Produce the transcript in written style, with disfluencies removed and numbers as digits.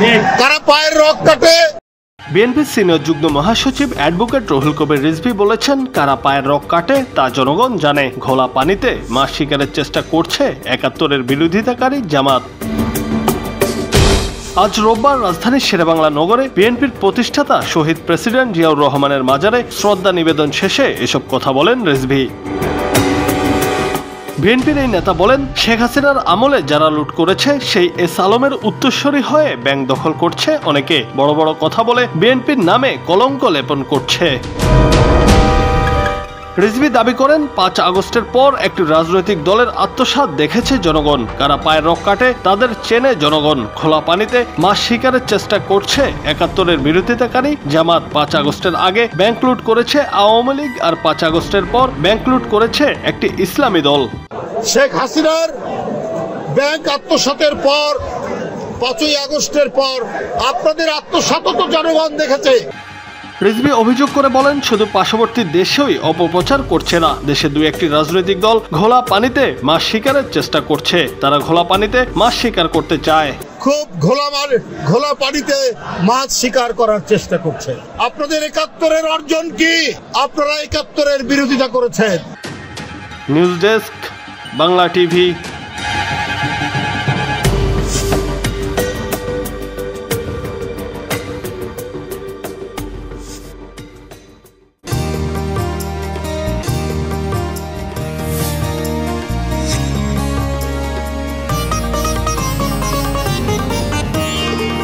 কারা পায়ের রক কাটে। বিএনপির সিনিয়র যুগ্ম মহাসচিব অ্যাডভোকেট রুহুল কবির রিজভী বলেছেন, কারা পায়ের রক কাটে তা জনগণ জানে। ঘোলা পানিতে মাছ শিকারের চেষ্টা করছে ৭১-এর বিরোধিতাকারী জামাত। আজ রোববার রাজধানীর শেরেবাংলা নগরে বিএনপির প্রতিষ্ঠাতা শহীদ প্রেসিডেন্ট জিয়াউর রহমানের মাজারে শ্রদ্ধা নিবেদন শেষে এসব কথা বলেন রিজভী। বিএনপির এই নেতা বলেন, শেখ হাসিনার আমলে যারা লুট করেছে সেই এস আলমের উত্তরসূরি হয়ে ব্যাংক দখল করছে অনেকে, বড় বড় কথা বলে বিএনপির নামে কলঙ্ক লেপন করছে। রিজভী দাবি করেন, ৫ আগস্টের পর একটি রাজনৈতিক দলের আত্মসাৎ দেখেছে জনগণ। কারা পায়ের রক কাটে তাদের চেনে জনগণ। খোলা পানিতে মাছ শিকারের চেষ্টা করছে ৭১-এর বিরোধিতাকারী জামাত। ৫ আগস্টের আগে ব্যাংক লুট করেছে আওয়ামী লীগ, আর ৫ আগস্টের পর ব্যাংক লুট করেছে একটি ইসলামী দল। শেখ হাসিনার ব্যাংক আত্মসাতের পর ৫ই আগস্টের পর আপনাদের আত্মসাতও তো জনগণ দেখেছে। রিজভী অভিযোগ করে বলেন, শুধু পার্শ্ববর্তী দেশেই অপপ্রচার করছে না, দেশে দুই একটি রাজনৈতিক দল ঘোলা পানিতে মাছ শিকারের চেষ্টা করছে। তারা ঘোলা পানিতে মাছ শিকার করতে চায়, খুব ঘোলা পানিতে মাছ শিকার করার চেষ্টা করছে। আপনাদের ৭১-এর অর্জন কি? আপনারা ৭১-এর বিরোধিতা করেছেন। News desk, Bangla TV.